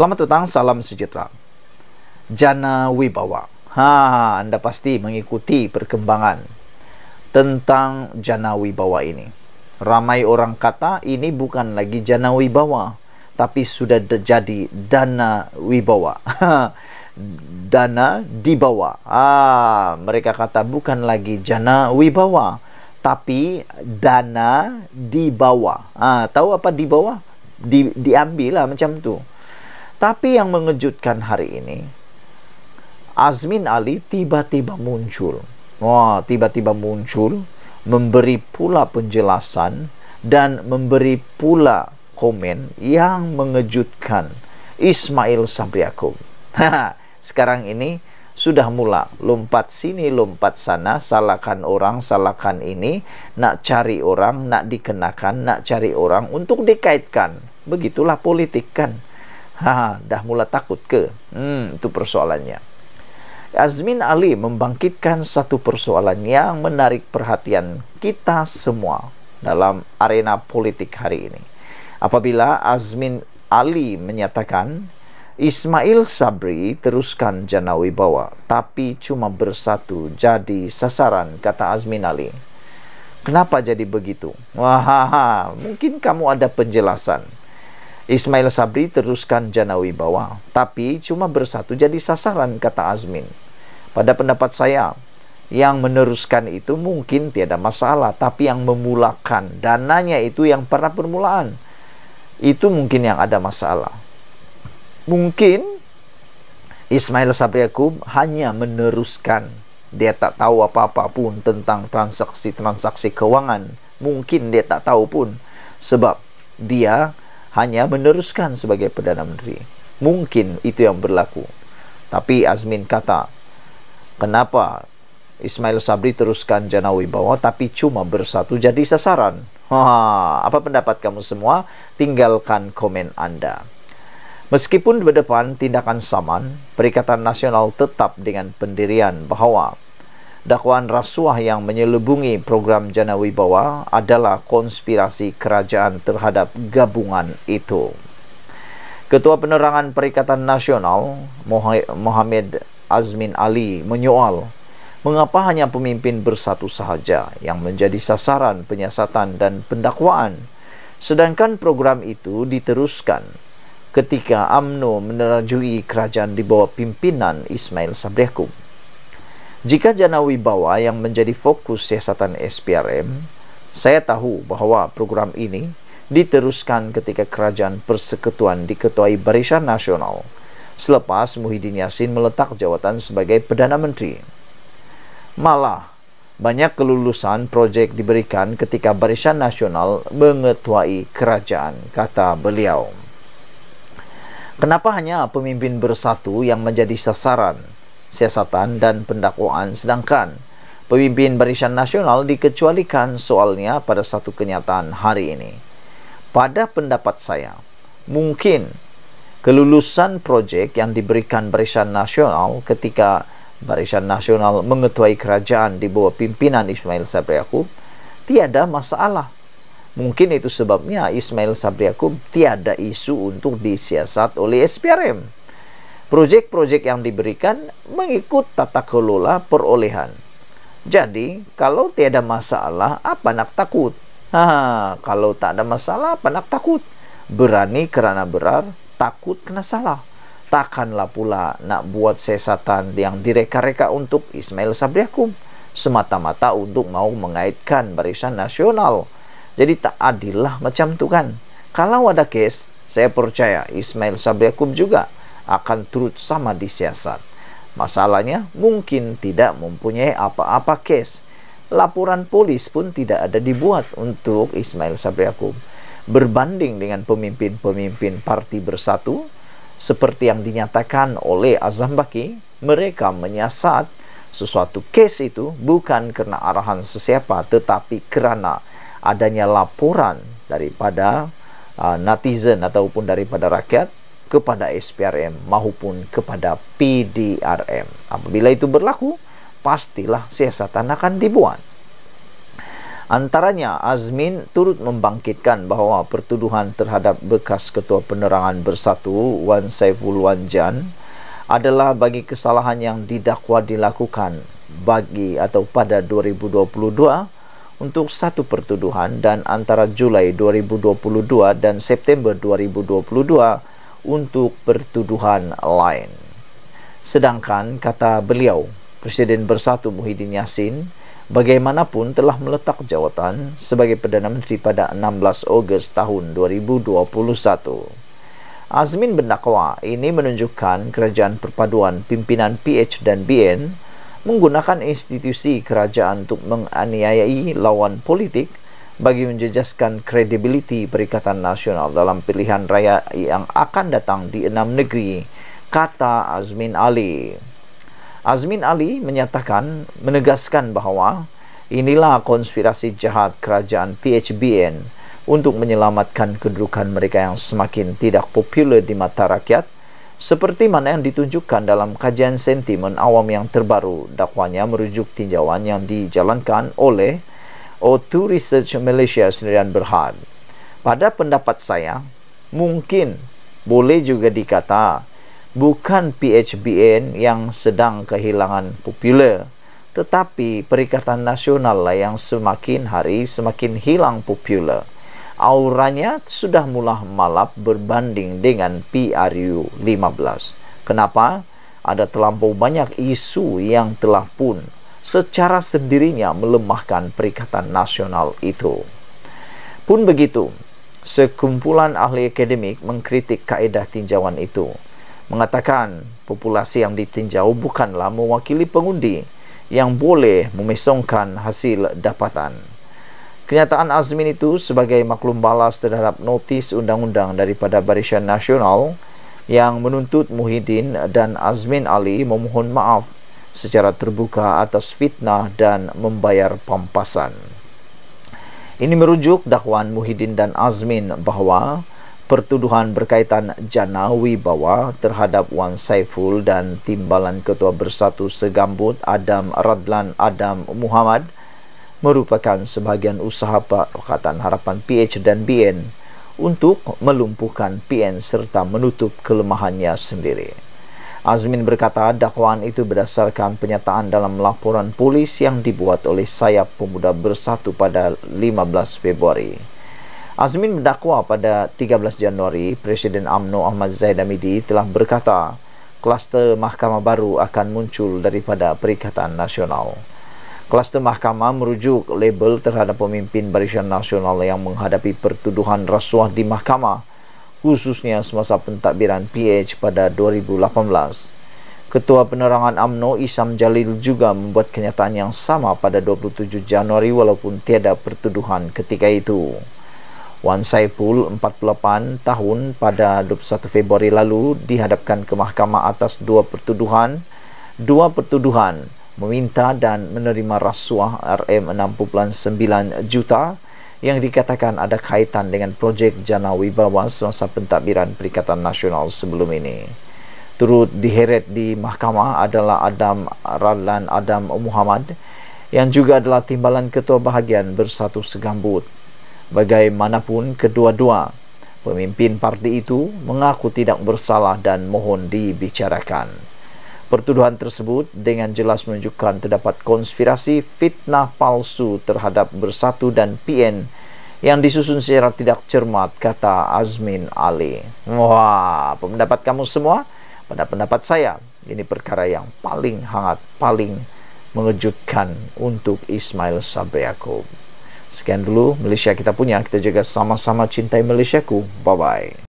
Selamat datang, salam sejahtera. Jana Wibawa. Anda pasti mengikuti perkembangan tentang Jana Wibawa ini. Ramai orang kata ini bukan lagi Jana Wibawa, tapi sudah jadi Dana Wibawa. Dana dibawa. Mereka kata bukan lagi Jana Wibawa, tapi dana dibawa. Tahu apa dibawa? Diambil lah macam tu. Tapi yang mengejutkan hari ini, Azmin Ali tiba-tiba muncul. Tiba-tiba muncul, memberi pula penjelasan dan memberi pula komen yang mengejutkan Ismail Sabri Yaakob. Sekarang ini sudah mula lompat sini, lompat sana, salahkan orang, salahkan ini, nak cari orang, nak dikenakan, nak cari orang untuk dikaitkan. Begitulah politik kan. Dah mula takut ke? Itu persoalannya. Azmin Ali membangkitkan satu persoalan yang menarik perhatian kita semua dalam arena politik hari ini. Apabila Azmin Ali menyatakan Ismail Sabri teruskan Jana Wibawa, tapi cuma bersatu jadi sasaran, kata Azmin Ali. Kenapa jadi begitu? Mungkin kamu ada penjelasan. Ismail Sabri teruskan Jana Wibawa, tapi cuma bersatu jadi sasaran, kata Azmin. Pada pendapat saya, yang meneruskan itu mungkin tiada masalah, tapi yang memulakan dananya itu yang pada permulaan, itu mungkin yang ada masalah. Mungkin Ismail Sabri Yaakob hanya meneruskan, dia tak tahu apa-apa pun tentang transaksi-transaksi keuangan. Mungkin dia tak tahu pun, sebab dia hanya meneruskan sebagai Perdana Menteri. Mungkin itu yang berlaku. Tapi Azmin kata, kenapa Ismail Sabri teruskan Jana Wibawa tapi cuma bersatu jadi sasaran? Apa pendapat kamu semua? Tinggalkan komen Anda. Meskipun di depan tindakan saman, Perikatan Nasional tetap dengan pendirian bahwa dakwaan rasuah yang menyelubungi program Jana Wibawa adalah konspirasi kerajaan terhadap gabungan itu. Ketua Penerangan Perikatan Nasional, Muhammad Azmin Ali, menyoal mengapa hanya pemimpin bersatu sahaja yang menjadi sasaran penyiasatan dan pendakwaan, sedangkan program itu diteruskan ketika UMNO menerajui kerajaan di bawah pimpinan Ismail Sabri Yaakob. Jika Jana Wibawa yang menjadi fokus siasatan SPRM, saya tahu bahwa program ini diteruskan ketika kerajaan persekutuan diketuai Barisan Nasional selepas Muhyiddin Yassin meletak jawatan sebagai Perdana Menteri. Malah, banyak kelulusan projek diberikan ketika Barisan Nasional mengetuai kerajaan, kata beliau. Kenapa hanya pemimpin bersatu yang menjadi sasaran siasatan dan pendakwaan, sedangkan pemimpin Barisan Nasional dikecualikan soalnya pada satu kenyataan hari ini? Pada pendapat saya, mungkin kelulusan projek yang diberikan Barisan Nasional ketika Barisan Nasional mengetuai kerajaan di bawah pimpinan Ismail Sabri Yaakob tiada masalah. Mungkin itu sebabnya Ismail Sabri Yaakob tiada isu untuk disiasat oleh SPRM. Projek-projek yang diberikan mengikut tata kelola perolehan. Jadi, kalau tiada masalah, apa nak takut? Kalau tak ada masalah, apa nak takut? Berani kerana berar, takut kena salah. Takkanlah pula nak buat siasatan yang direka-reka untuk Ismail Sabri Yaakob, semata-mata untuk mau mengaitkan Barisan Nasional. Jadi tak adil lah macam tu kan. Kalau ada kes, saya percaya Ismail Sabri Yaakob juga akan turut sama disiasat. Masalahnya mungkin tidak mempunyai apa-apa kes. Laporan polis pun tidak ada dibuat untuk Ismail Sabri Yaakob. Berbanding dengan pemimpin-pemimpin Parti Bersatu, seperti yang dinyatakan oleh Azam Baki, mereka menyiasat sesuatu kes itu bukan kerana arahan sesiapa, tetapi kerana adanya laporan daripada netizen ataupun daripada rakyat kepada SPRM maupun kepada PDRM. Apabila itu berlaku, pastilah siasatan akan dibuat. Antaranya, Azmin turut membangkitkan bahawa pertuduhan terhadap bekas Ketua Penerangan Bersatu Wan Saiful Wan Jan adalah bagi kesalahan yang didakwa dilakukan pada 2022 untuk satu pertuduhan dan antara Julai 2022 dan September 2022 untuk pertuduhan lain. Sedangkan, kata beliau, Presiden Bersatu Muhyiddin Yassin bagaimanapun telah meletak jawatan sebagai Perdana Menteri pada 16 Ogos tahun 2021. Azmin mendakwa ini menunjukkan kerajaan perpaduan pimpinan PH dan BN menggunakan institusi kerajaan untuk menganiayai lawan politik bagi menjejaskan kredibiliti Perikatan Nasional dalam pilihan raya yang akan datang di 6 negeri, kata Azmin Ali. Azmin Ali menegaskan bahawa inilah konspirasi jahat kerajaan PHBN untuk menyelamatkan kedudukan mereka yang semakin tidak popular di mata rakyat, seperti mana yang ditunjukkan dalam kajian sentimen awam yang terbaru. Dakwanya merujuk tinjauan yang dijalankan oleh O2 Research Malaysia Sdn Bhd. Pada pendapat saya, mungkin boleh juga dikata bukan PHBN yang sedang kehilangan popular, tetapi Perikatan Nasional lah yang semakin hari semakin hilang popular. Auranya sudah mula malap berbanding dengan PRU 15. Kenapa? Ada terlampau banyak isu yang telah pun secara sendirinya melemahkan Perikatan Nasional itu. Pun begitu, sekumpulan ahli akademik mengkritik kaedah tinjauan itu, mengatakan populasi yang ditinjau bukanlah mewakili pengundi yang boleh memesongkan hasil dapatan. Kenyataan Azmin itu sebagai maklum balas terhadap notis undang-undang daripada Barisan Nasional yang menuntut Muhyiddin dan Azmin Ali memohon maaf secara terbuka atas fitnah dan membayar pampasan. Ini merujuk dakwaan Muhyiddin dan Azmin bahawa pertuduhan berkaitan jana wibawa terhadap Wan Saiful dan Timbalan Ketua Bersatu Segambut Adam Radlan Adam Muhammad merupakan sebahagian usaha Pakatan Harapan PH dan BN untuk melumpuhkan PN serta menutup kelemahannya sendiri. Azmin berkata dakwaan itu berdasarkan penyataan dalam laporan polis yang dibuat oleh Sayap Pemuda Bersatu pada 15 Februari. Azmin mendakwa pada 13 Januari, Presiden UMNO Ahmad Zahid Hamidi telah berkata kluster mahkamah baru akan muncul daripada Perikatan Nasional. Kluster mahkamah merujuk label terhadap pemimpin Barisan Nasional yang menghadapi pertuduhan rasuah di mahkamah, khususnya semasa pentadbiran PH pada 2018. Ketua Penerangan UMNO Isam Jalil juga membuat kenyataan yang sama pada 27 Januari walaupun tiada pertuduhan ketika itu. Wan Saiful, 48 tahun, pada 21 Februari lalu dihadapkan ke mahkamah atas dua pertuduhan meminta dan menerima rasuah RM6.9 juta yang dikatakan ada kaitan dengan projek jana wibawa semasa pentadbiran Perikatan Nasional sebelum ini. Turut diheret di mahkamah adalah Adam Radlan Adam Muhammad yang juga adalah Timbalan Ketua Bahagian Bersatu Segambut. Bagaimanapun, kedua-dua pemimpin parti itu mengaku tidak bersalah dan mohon dibicarakan. Pertuduhan tersebut dengan jelas menunjukkan terdapat konspirasi fitnah palsu terhadap Bersatu dan PN yang disusun secara tidak cermat, kata Azmin Ali. Wah, pendapat kamu semua? Pada pendapat saya, ini perkara yang paling hangat, paling mengejutkan untuk Ismail Sabri Yaakob. Sekian dulu Malaysia kita punya. Kita jaga sama-sama cintai Malaysiaku. Bye-bye.